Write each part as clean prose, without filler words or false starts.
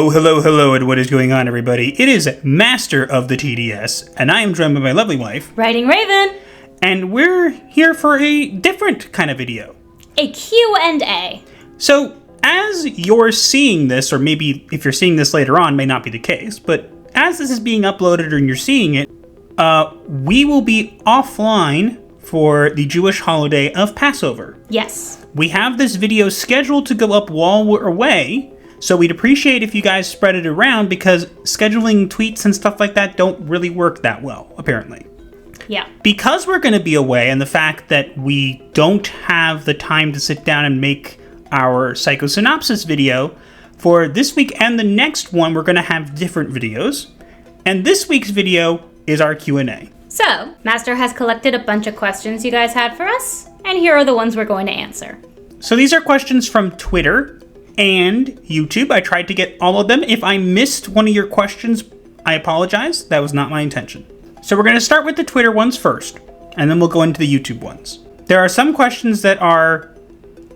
Hello, and what is going on, everybody? It is Master of the TDS, and I am joined by my lovely wife, WritingRaven, and we're here for a different kind of video. A Q&A. So, as you're seeing this, or maybe if you're seeing this later on, may not be the case, but as this is being uploaded and you're seeing it, we will be offline for the Jewish holiday of Passover. Yes. We have this video scheduled to go up while we're away, so we'd appreciate if you guys spread it around because scheduling tweets and stuff like that don't really work that well, apparently. Yeah. Because we're going to be away and the fact that we don't have the time to sit down and make our psychosynopsis video, for this week and the next one, we're going to have different videos. And this week's video is our Q&A. So, Master has collected a bunch of questions you guys had for us, and here are the ones we're going to answer. So these are questions from Twitter and YouTube. I tried to get all of them. If I missed one of your questions, I apologize. That was not my intention. So we're going to start with the Twitter ones first, and then we'll go into the YouTube ones. There are some questions that are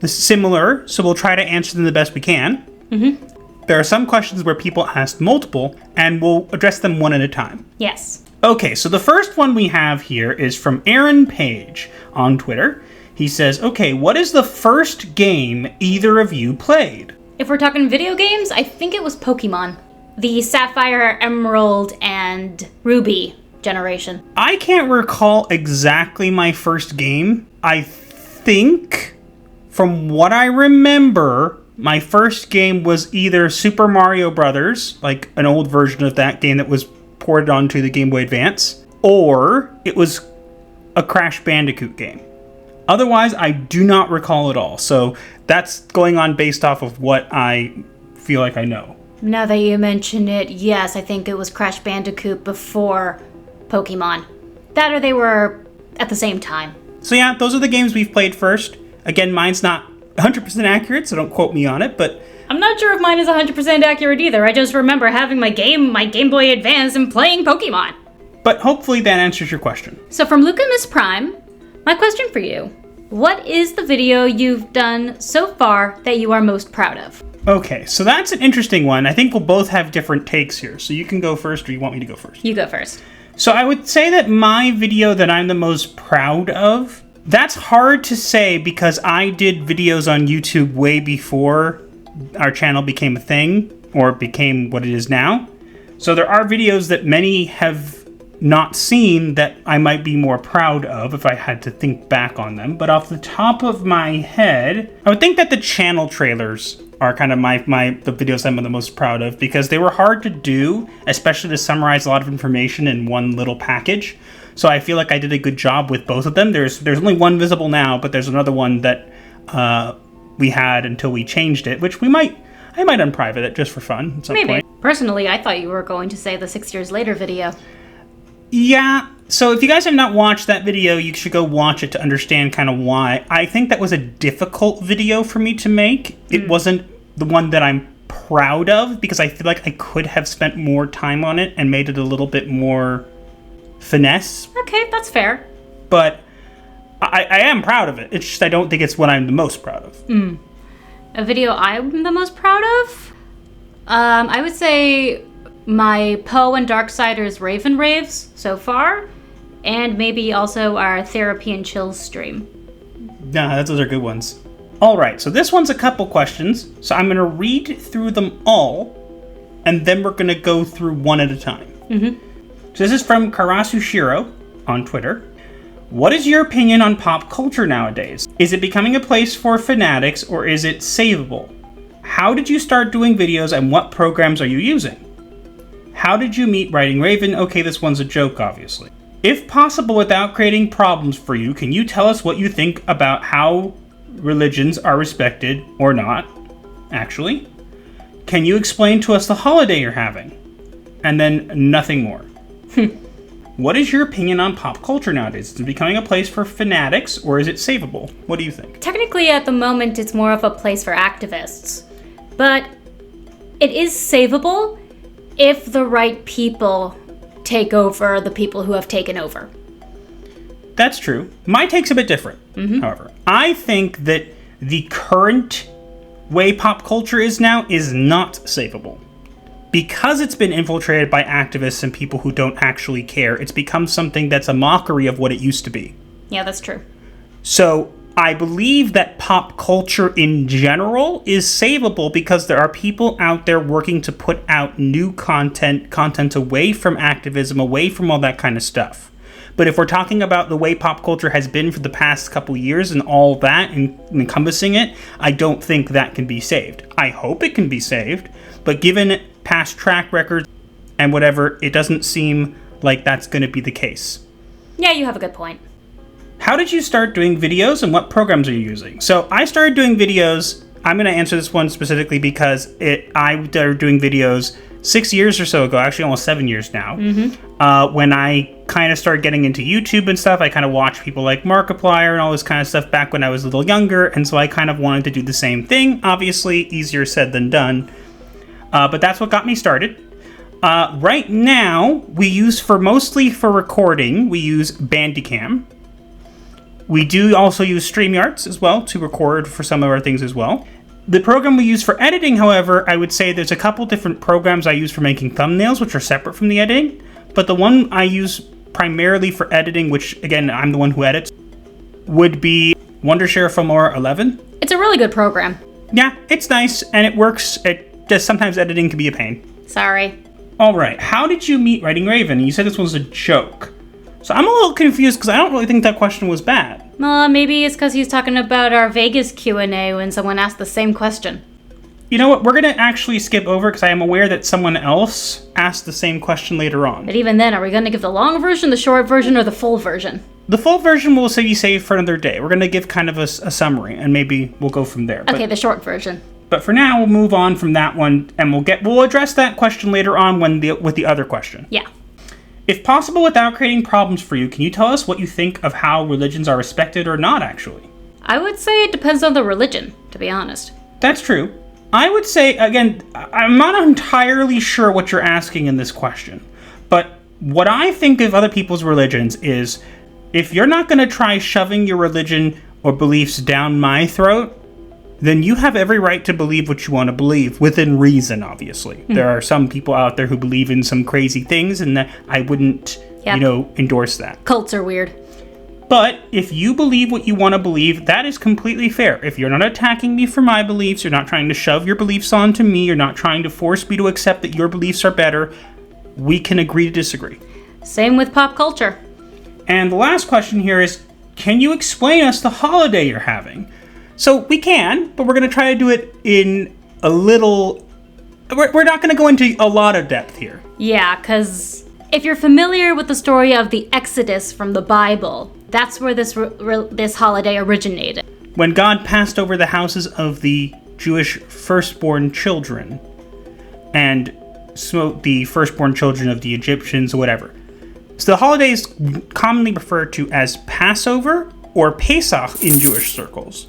similar, so we'll try to answer them the best we can. Mm-hmm. There are some questions where people asked multiple, and we'll address them one at a time. Yes. Okay, so the first one we have here is from Aaron Page on Twitter. He says, okay, what is the first game either of you played? If we're talking video games, I think it was Pokemon. The Sapphire, Emerald, and Ruby generation. I can't recall exactly my first game. I think, from what I remember, my first game was either Super Mario Brothers, like an old version of that game that was ported onto the Game Boy Advance, or it was a Crash Bandicoot game. Otherwise, I do not recall at all. So that's going on based off of what I feel like I know. Now that you mention it, yes, I think it was Crash Bandicoot before Pokemon. That or they were at the same time. So yeah, those are the games we've played first. Again, mine's not 100% accurate, so don't quote me on it, but I'm not sure if mine is 100% accurate either. I just remember having my Game Boy Advance and playing Pokemon. But hopefully that answers your question. So from Luca Miss Prime, my question for you. What is the video you've done so far that you are most proud of? Okay, so that's an interesting one. I think we'll both have different takes here. So you can go first, or you want me to go first? You go first. So I would say that my video that I'm the most proud of, that's hard to say because I did videos on YouTube way before our channel became a thing, or became what it is now. So there are videos that many have not seen that I might be more proud of if I had to think back on them. But off the top of my head, I would think that the channel trailers are kind of the videos I'm the most proud of because they were hard to do, especially to summarize a lot of information in one little package. So I feel like I did a good job with both of them. There's only one visible now, but there's another one that we had until we changed it, which I might unprivate it just for fun at some point. Personally, I thought you were going to say the 6 years later video. Yeah, so if you guys have not watched that video, you should go watch it to understand kind of why. I think that was a difficult video for me to make. It wasn't the one that I'm proud of because I feel like I could have spent more time on it and made it a little bit more finesse. Okay, that's fair. But I am proud of it. It's just I don't think it's what I'm the most proud of. A video I'm the most proud of? I would say my Poe and Darksiders Raven Raves so far, and maybe also our Therapy and Chills stream. Nah, those are good ones. All right, so this one's a couple questions, so I'm going to read through them all, and then we're going to go through one at a time. Mm-hmm. So this is from Karasushiro on Twitter. What is your opinion on pop culture nowadays? Is it becoming a place for fanatics, or is it savable? How did you start doing videos, and what programs are you using? How did you meet WritingRaven? Okay, this one's a joke, obviously. If possible, without creating problems for you, can you tell us what you think about how religions are respected or not, actually? Can you explain to us the holiday you're having? And then nothing more. What is your opinion on pop culture nowadays? Is it becoming a place for fanatics, or is it savable? What do you think? Technically, at the moment, it's more of a place for activists. But it is savable if the right people take over the people who have taken over. That's true. My take's a bit different, however. I think that the current way pop culture is now is not savable. Because it's been infiltrated by activists and people who don't actually care, it's become something that's a mockery of what it used to be. Yeah, that's true. So I believe that pop culture in general is savable because there are people out there working to put out new content away from activism, away from all that kind of stuff. But if we're talking about the way pop culture has been for the past couple years and all that encompassing it, I don't think that can be saved. I hope it can be saved, but given past track records and whatever, it doesn't seem like that's going to be the case. Yeah, you have a good point. How did you start doing videos and what programs are you using? So I started doing videos. I'm going to answer this one specifically because I started doing videos 6 years or so ago, actually almost 7 years now. When I kind of started getting into YouTube and stuff, I kind of watched people like Markiplier and all this kind of stuff back when I was a little younger, and so I kind of wanted to do the same thing. Obviously, easier said than done, but that's what got me started. Right now, we use mostly for recording, we use Bandicam. We do also use StreamYards as well to record for some of our things as well. The program we use for editing, however, I would say there's a couple different programs I use for making thumbnails, which are separate from the editing. But the one I use primarily for editing, which, again, I'm the one who edits, would be Wondershare Filmora 11. It's a really good program. Yeah, it's nice, and it works. It just sometimes editing can be a pain. Sorry. All right, how did you meet WritingRaven? You said this was a joke. So I'm a little confused because I don't really think that question was bad. Maybe it's because he's talking about our Vegas Q&A when someone asked the same question. You know what? We're going to actually skip over because I am aware that someone else asked the same question later on. But even then, are we going to give the long version, the short version, or the full version? The full version will be saved for another day. We're going to give kind of a summary, and maybe we'll go from there. Okay, the short version. But for now, we'll move on from that one, and we'll address that question later on with the other question. Yeah. If possible, without creating problems for you, can you tell us what you think of how religions are respected or not, actually? I would say it depends on the religion, to be honest. That's true. I would say, again, I'm not entirely sure what you're asking in this question, but what I think of other people's religions is, if you're not going to try shoving your religion or beliefs down my throat, then you have every right to believe what you want to believe, within reason, obviously. There are some people out there who believe in some crazy things, and I wouldn't, endorse that. Cults are weird. But if you believe what you want to believe, that is completely fair. If you're not attacking me for my beliefs, you're not trying to shove your beliefs onto me, you're not trying to force me to accept that your beliefs are better, we can agree to disagree. Same with pop culture. And the last question here is, can you explain us the holiday you're having? So we can, but we're going to try to do it in a little... We're not going to go into a lot of depth here. Yeah, because if you're familiar with the story of the Exodus from the Bible, that's where this holiday originated. When God passed over the houses of the Jewish firstborn children and smote the firstborn children of the Egyptians or whatever. So the holiday is commonly referred to as Passover or Pesach in Jewish circles.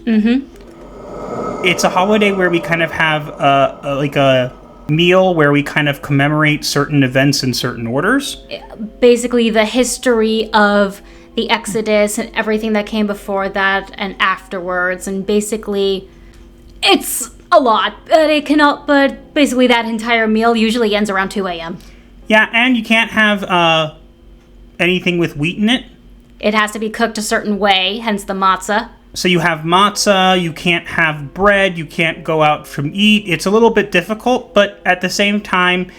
It's a holiday where we kind of have a meal where we kind of commemorate certain events in certain orders. Basically the history of the Exodus and everything that came before that and afterwards, and basically it's a lot, but basically that entire meal usually ends around 2 a.m. Yeah, and you can't have anything with wheat in it. It has to be cooked a certain way, hence the matzah. So you have matzah, you can't have bread, you can't go out from eat. It's a little bit difficult, but at the same time,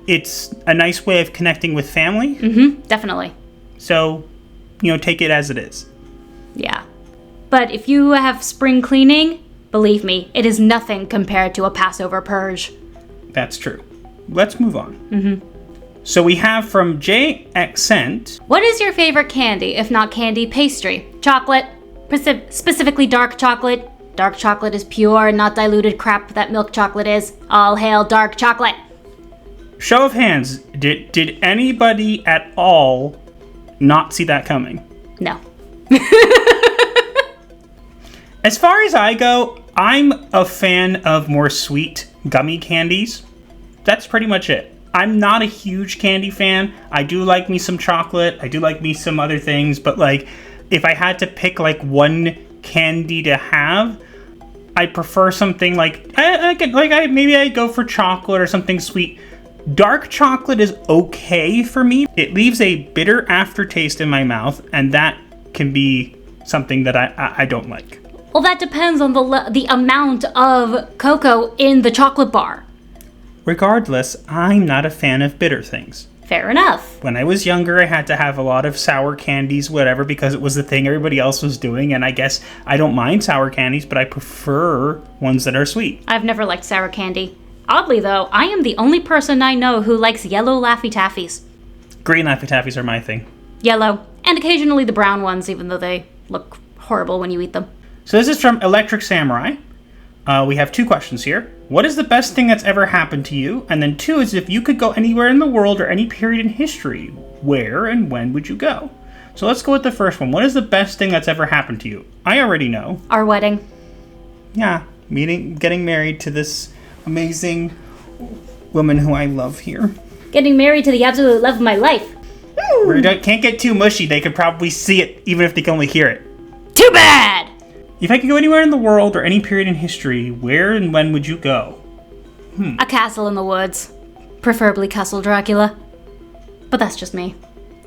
it's a nice way of connecting with family. Definitely. So, take it as it is. Yeah. But if you have spring cleaning, believe me, it is nothing compared to a Passover purge. That's true. Let's move on. So we have from J. Accent. What is your favorite candy, if not candy, pastry? Chocolate? Specifically dark chocolate. Dark chocolate is pure, not diluted crap that milk chocolate is. All hail dark chocolate. Show of hands, did anybody at all not see that coming? No. As far as I go, I'm a fan of more sweet gummy candies. That's pretty much it. I'm not a huge candy fan. I do like me some chocolate. I do like me some other things. But, like, if I had to pick, like, one candy to have, I prefer something like, maybe I'd go for chocolate or something sweet. Dark chocolate is okay for me. It leaves a bitter aftertaste in my mouth, and that can be something that I don't like. Well, that depends on the amount of cocoa in the chocolate bar. Regardless, I'm not a fan of bitter things. Fair enough. When I was younger, I had to have a lot of sour candies, whatever, because it was the thing everybody else was doing, and I guess I don't mind sour candies, but I prefer ones that are sweet. I've never liked sour candy. Oddly, though, I am the only person I know who likes yellow Laffy Taffies. Green Laffy Taffies are my thing. Yellow. And occasionally the brown ones, even though they look horrible when you eat them. So this is from Electric Samurai. We have 2 questions here. What is the best thing that's ever happened to you? And then 2 is, if you could go anywhere in the world or any period in history, where and when would you go? So let's go with the first one. What is the best thing that's ever happened to you? I already know. Our wedding. Yeah, getting married to this amazing woman who I love here. Getting married to the absolute love of my life. We can't get too mushy. They could probably see it, even if they can only hear it. Too bad! If I could go anywhere in the world or any period in history, where and when would you go? A castle in the woods. Preferably Castle Dracula. But that's just me.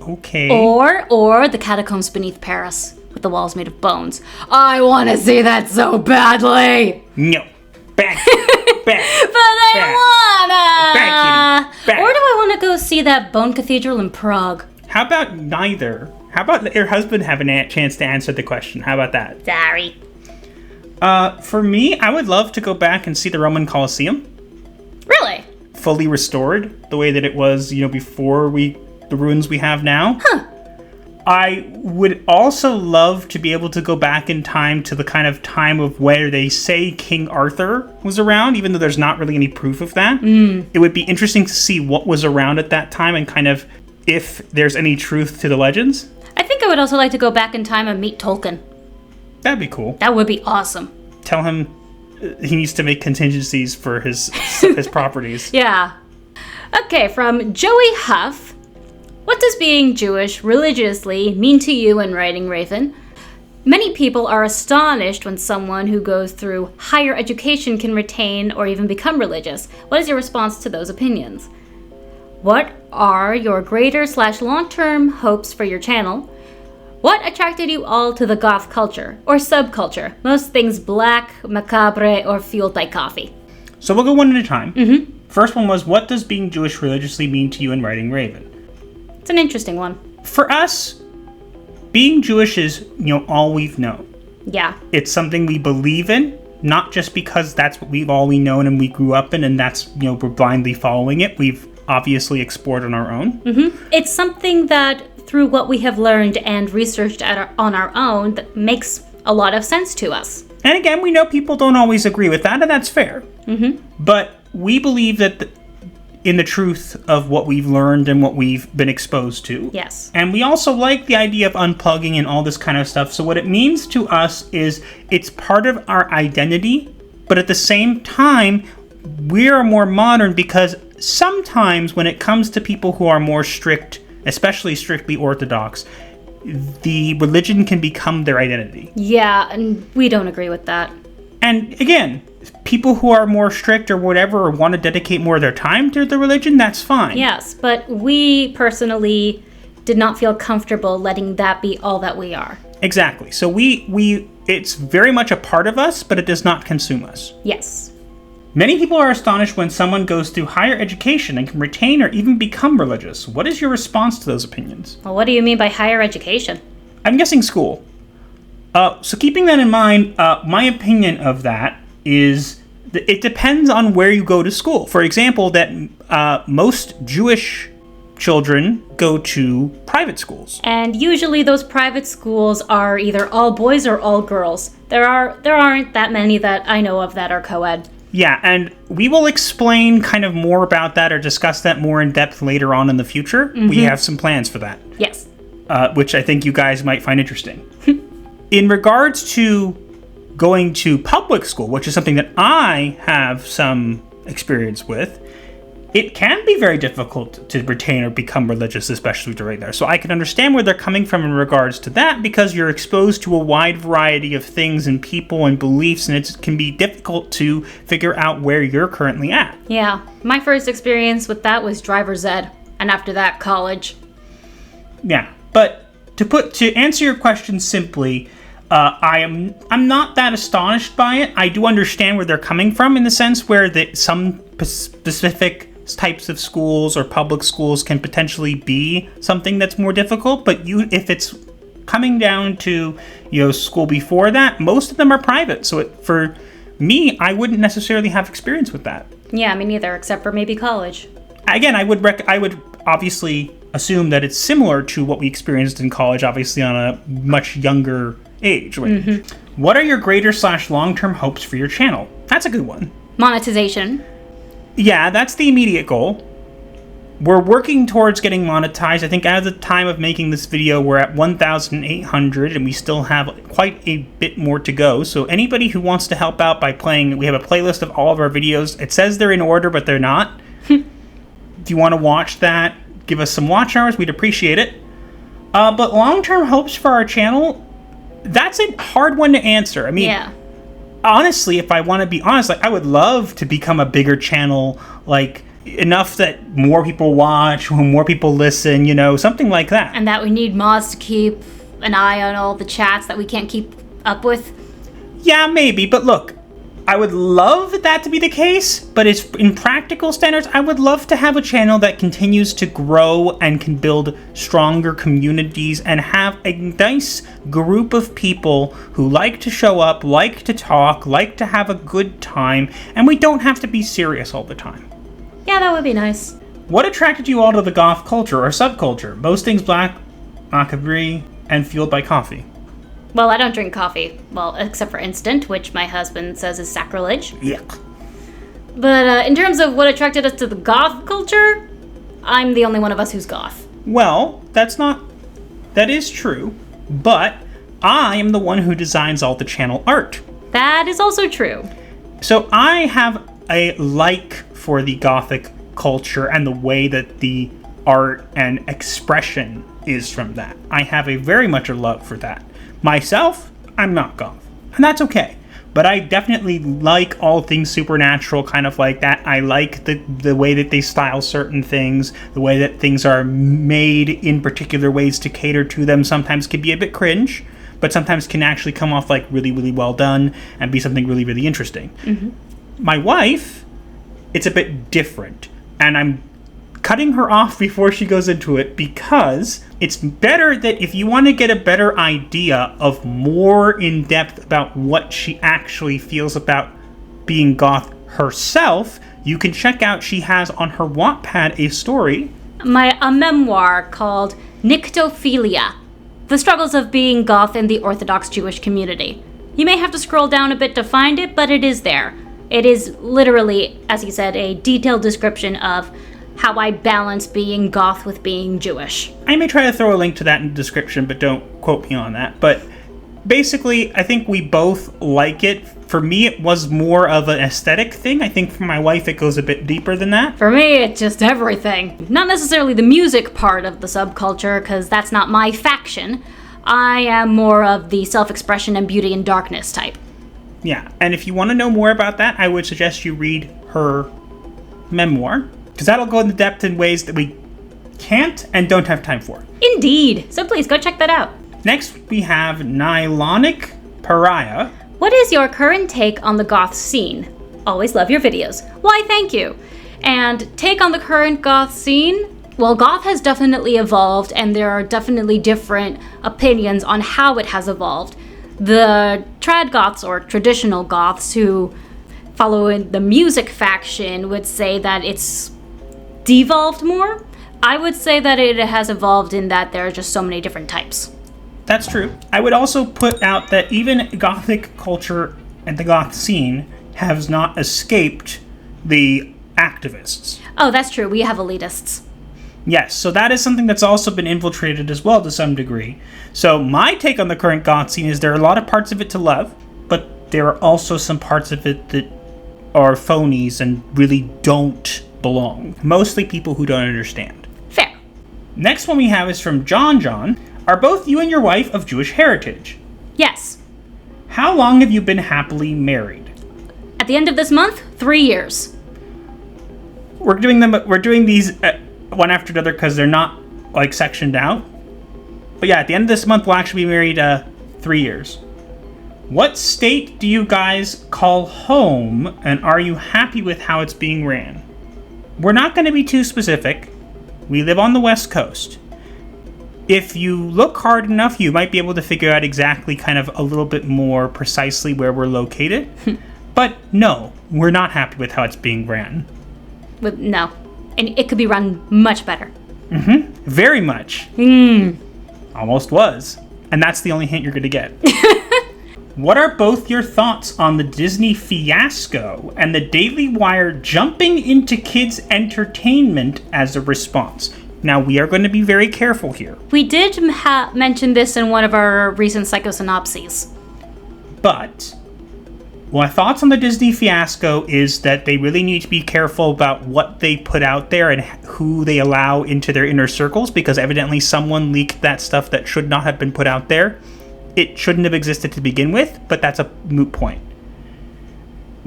Okay. Or the catacombs beneath Paris, with the walls made of bones. I want to see that so badly! No. Back. Back. But I wanna! Back, kitty. Back. Or do I want to go see that bone cathedral in Prague? How about neither? How about let your husband have a chance to answer the question? How about that? Sorry. For me, I would love to go back and see the Roman Colosseum. Really? Fully restored, the way that it was, before the ruins we have now. Huh. I would also love to be able to go back in time to the kind of time of where they say King Arthur was around, even though there's not really any proof of that. It would be interesting to see what was around at that time and kind of if there's any truth to the legends. I think I would also like to go back in time and meet Tolkien. That'd be cool. That would be awesome. Tell him he needs to make contingencies for his properties. Yeah. Okay, from Joey Huff. What does being Jewish religiously mean to you in WritingRaven? Many people are astonished when someone who goes through higher education can retain or even become religious. What is your response to those opinions? What are your greater/long-term hopes for your channel? What attracted you all to the goth culture, or subculture? Most things black, macabre, or fueled by coffee. So we'll go one at a time. First one was, what does being Jewish religiously mean to you in WritingRaven? It's an interesting one. For us, being Jewish is, all we've known. Yeah. It's something we believe in, not just because that's what we've always known and we grew up in, and that's, we're blindly following it. We've obviously explored on our own. It's something that, through what we have learned and researched on our own, that makes a lot of sense to us. And again, we know people don't always agree with that, and that's fair. But we believe that in the truth of what we've learned and what we've been exposed to. Yes. And we also like the idea of unplugging and all this kind of stuff. So what it means to us is it's part of our identity, but at the same time, we are more modern because sometimes when it comes to people who are more strict, especially strictly Orthodox, the religion can become their identity. Yeah, and we don't agree with that. And again, people who are more strict or whatever, or want to dedicate more of their time to the religion, that's fine. Yes, but we personally did not feel comfortable letting that be all that we are. Exactly. So we it's very much a part of us, but it does not consume us. Yes. Many people are astonished when someone goes through higher education and can retain or even become religious. What is your response to those opinions? Well, what do you mean by higher education? I'm guessing school. So keeping that in mind, my opinion of that is that it depends on where you go to school. For example, that most Jewish children go to private schools. And usually those private schools are either all boys or all girls. There aren't that many that I know of that are co-ed. Yeah, and we will explain kind of more about that or discuss that more in depth later on in the future. We have some plans for that. Yes. Which I think you guys might find interesting. In regards to going to public school, which is something that I have some experience with, it can be very difficult to retain or become religious, especially during there. So I can understand where they're coming from in regards to that, because you're exposed to a wide variety of things and people and beliefs, and it can be difficult to figure out where you're currently at. Yeah, my first experience with that was driver's ed, and after that, college. Yeah, but to answer your question simply, I'm not that astonished by it. I do understand where they're coming from, in the sense where some specific types of schools or public schools can potentially be something that's more difficult, but if it's coming down to school before that, most of them are private. So for me, I wouldn't necessarily have experience with that. Yeah, me neither, except for maybe college. Again, I would obviously assume that it's similar to what we experienced in college, obviously on a much younger age. Mm-hmm. What are your greater/long-term hopes for your channel? That's a good one. Monetization. Yeah, that's the immediate goal. We're working towards getting monetized. I think at the time of making this video, we're at 1,800, and we still have quite a bit more to go. So anybody who wants to help out by playing, we have a playlist of all of our videos. It says they're in order, but they're not. If you want to watch that, give us some watch hours. We'd appreciate it. But long-term hopes for our channel, that's a hard one to answer. I mean, yeah. Honestly, if I want to be honest, I would love to become a bigger channel, enough that more people watch, more people listen, something like that. And that we need mods to keep an eye on all the chats that we can't keep up with. Yeah, maybe, but look, I would love that to be the case, but it's in practical standards, I would love to have a channel that continues to grow and can build stronger communities and have a nice group of people who like to show up, like to talk, like to have a good time, and we don't have to be serious all the time. Yeah, that would be nice. What attracted you all to the goth culture or subculture? Most things black, macabre, and fueled by coffee. Well, I don't drink coffee. Well, except for instant, which my husband says is sacrilege. Yuck. But in terms of what attracted us to the goth culture, I'm the only one of us who's goth. Well, that is true, but I am the one who designs all the channel art. That is also true. So I have a like for the Gothic culture and the way that the art and expression is from that. I have very much a love for that. Myself, I'm not goth, and that's okay. But I definitely like all things supernatural, kind of like that. I like the way that they style certain things, the way that things are made in particular ways to cater to them. Sometimes can be a bit cringe, but sometimes can actually come off really, really well done and be something really, really interesting. Mm-hmm. My wife, it's a bit different, and I'm cutting her off before she goes into it, because it's better that if you want to get a better idea of more in depth about what she actually feels about being goth herself, you can check out, she has on her Wattpad a story. A memoir called Nyctophilia, The Struggles of Being Goth in the Orthodox Jewish Community. You may have to scroll down a bit to find it, but it is there. It is literally, as he said, a detailed description of how I balance being goth with being Jewish. I may try to throw a link to that in the description, but don't quote me on that. But basically, I think we both like it. For me, it was more of an aesthetic thing. I think for my wife, it goes a bit deeper than that. For me, it's just everything. Not necessarily the music part of the subculture, because that's not my faction. I am more of the self-expression and beauty and darkness type. Yeah, and if you want to know more about that, I would suggest you read her memoir, because that'll go into depth in ways that we can't and don't have time for. Indeed. So please go check that out. Next, we have Nylonic Pariah. What is your current take on the goth scene? Always love your videos. Why, thank you. And take on the current goth scene? Well, goth has definitely evolved, and there are definitely different opinions on how it has evolved. The trad goths, or traditional goths, who follow in the music faction, would say that it's devolved more. I would say that it has evolved in that there are just so many different types. That's true. I would also put out that even Gothic culture and the goth scene has not escaped the activists. Oh, that's true. We have elitists. Yes, so that is something that's also been infiltrated as well to some degree. So my take on the current goth scene is there are a lot of parts of it to love, but there are also some parts of it that are phonies and really don't belong. Mostly people who don't understand. Fair. Next one we have is from John John. Are both you and your wife of Jewish heritage? Yes. How long have you been happily married? At the end of this month, 3 years. We're doing these one after another because they're not like sectioned out. But yeah, at the end of this month, we'll actually be married 3 years. What state do you guys call home, and are you happy with how it's being ran? We're not going to be too specific. We live on the West Coast. If you look hard enough, you might be able to figure out exactly kind of a little bit more precisely where we're located. But no, we're not happy with how it's being ran. No. And it could be run much better. Mm-hmm. Very much. Almost was. And that's the only hint you're going to get. What are both your thoughts on the Disney fiasco and the Daily Wire jumping into kids' entertainment as a response? Now, we are going to be very careful here. We did mention this in one of our recent psychosynopses. But my thoughts on the Disney fiasco is that they really need to be careful about what they put out there and who they allow into their inner circles, because evidently someone leaked that stuff that should not have been put out there. It shouldn't have existed to begin with, but that's a moot point.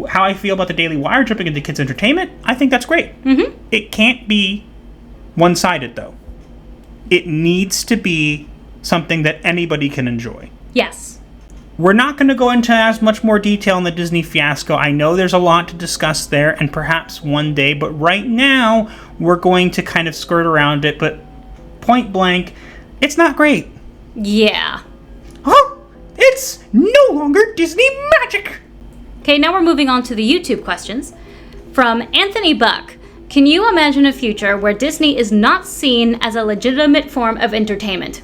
How I feel about the Daily Wire jumping into kids' entertainment, I think that's great. Mm-hmm. It can't be one-sided, though. It needs to be something that anybody can enjoy. Yes. We're not going to go into as much more detail on the Disney fiasco. I know there's a lot to discuss there, and perhaps one day, but right now, we're going to kind of skirt around it, but point blank, it's not great. Yeah. Oh, it's no longer Disney magic! Okay, now we're moving on to the YouTube questions. From Anthony Buck. Can you imagine a future where Disney is not seen as a legitimate form of entertainment?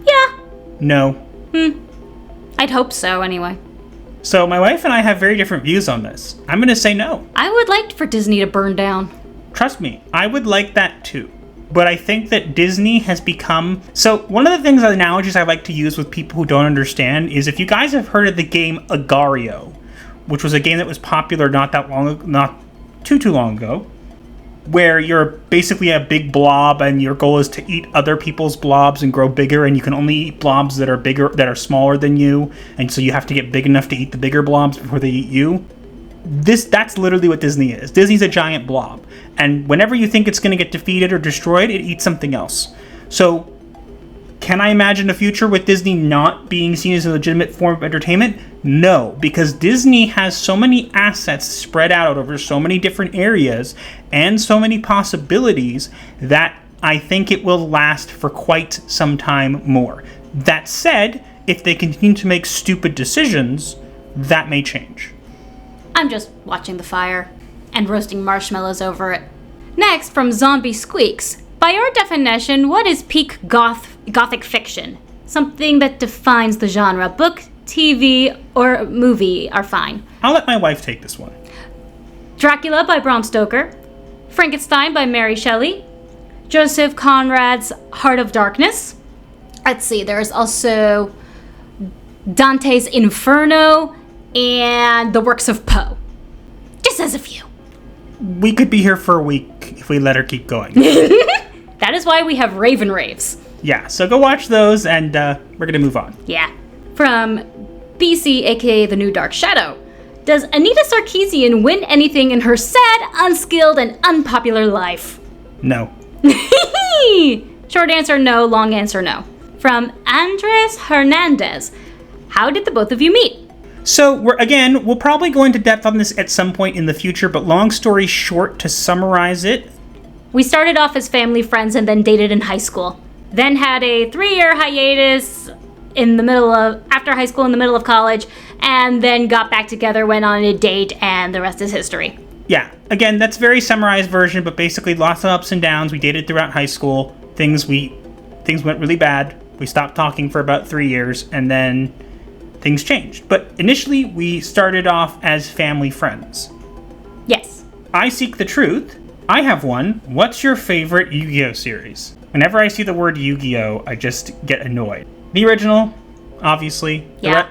Yeah. No. I'd hope so, anyway. So my wife and I have very different views on this. I'm going to say no. I would like for Disney to burn down. Trust me, I would like that too. But I think that Disney has become... So one of the things, analogies I like to use with people who don't understand is if you guys have heard of the game Agario, which was a game that was popular not too long ago, where you're basically a big blob and your goal is to eat other people's blobs and grow bigger, and you can only eat blobs that are smaller than you, and so you have to get big enough to eat the bigger blobs before they eat you. That's literally what Disney is. Disney's a giant blob, and whenever you think it's going to get defeated or destroyed, it eats something else. So can I imagine a future with Disney not being seen as a legitimate form of entertainment? No, because Disney has so many assets spread out over so many different areas and so many possibilities that I think it will last for quite some time more. That said, if they continue to make stupid decisions, that may change. I'm just watching the fire and roasting marshmallows over it. Next, from Zombie Squeaks. By your definition, what is peak Gothic fiction? Something that defines the genre. Book, TV, or movie are fine. I'll let my wife take this one. Dracula by Bram Stoker. Frankenstein by Mary Shelley. Joseph Conrad's Heart of Darkness. Let's see, there's also Dante's Inferno and the works of Poe. Just as a few. We could be here for a week if we let her keep going. That is why we have Raven Raves. Yeah, so go watch those, and we're going to move on. Yeah. From BC, aka The New Dark Shadow. Does Anita Sarkeesian win anything in her sad, unskilled, and unpopular life? No. Short answer, no. Long answer, no. From Andres Hernandez. How did the both of you meet? So, we'll probably go into depth on this at some point in the future, but long story short, to summarize it... We started off as family friends and then dated in high school. Then had a 3-year hiatus after high school in the middle of college, and then got back together, went on a date, and the rest is history. Yeah, again, that's a very summarized version, but basically lots of ups and downs. We dated throughout high school. Things went really bad. We stopped talking for about 3 years, and then things changed. But initially, we started off as family friends. Yes. I seek the truth. I have one. What's your favorite Yu-Gi-Oh series? Whenever I see the word Yu-Gi-Oh, I just get annoyed. The original, obviously. Yeah.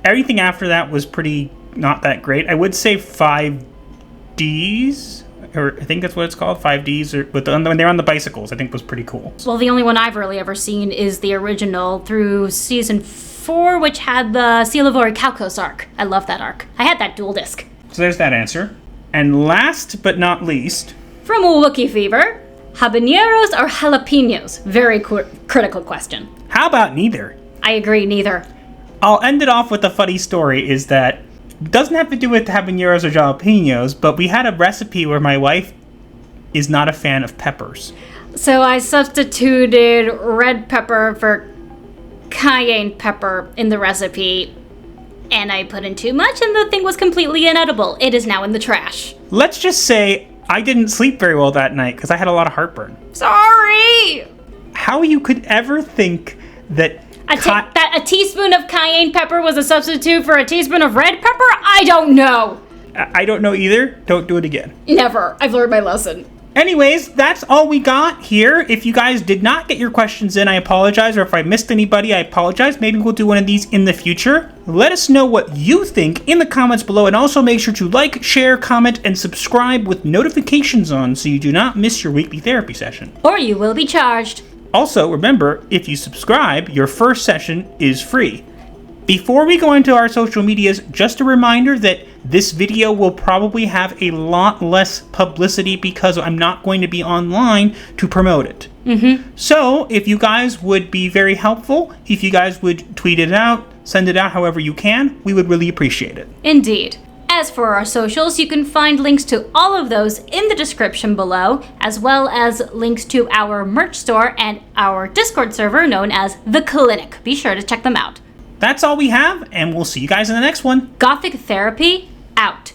Everything after that was pretty not that great. I would say 5Ds. or I think that's what it's called, 5Ds, or when they're on the bicycles, I think was pretty cool. Well, the only one I've really ever seen is the original through season 4, which had the Silavori Calcos arc. I love that arc. I had that dual disc. So there's that answer. And last but not least, from Wookiee Fever, Habaneros are Jalapenos? Very critical question. How about neither? I agree, neither. I'll end it off with a funny story, is that it doesn't have to do with habaneros or jalapenos, but we had a recipe where my wife is not a fan of peppers. So I substituted red pepper for cayenne pepper in the recipe, and I put in too much, and the thing was completely inedible. It is now in the trash. Let's just say I didn't sleep very well that night because I had a lot of heartburn. Sorry! How you could ever think that a teaspoon of cayenne pepper was a substitute for a teaspoon of red pepper? I don't know. I don't know either. Don't do it again. Never. I've learned my lesson. Anyways, that's all we got here. If you guys did not get your questions in, I apologize. Or if I missed anybody, I apologize. Maybe we'll do one of these in the future. Let us know what you think in the comments below. And also make sure to like, share, comment, and subscribe with notifications on so you do not miss your weekly therapy session. Or you will be charged. Also, remember, if you subscribe, your first session is free. Before we go into our social medias, just a reminder that this video will probably have a lot less publicity because I'm not going to be online to promote it. So, if you guys would be very helpful, if you guys would tweet it out, send it out however you can, we would really appreciate it. Indeed. As for our socials, you can find links to all of those in the description below, as well as links to our merch store and our Discord server known as The Clinic. Be sure to check them out. That's all we have, and we'll see you guys in the next one. Gothic Therapy, out.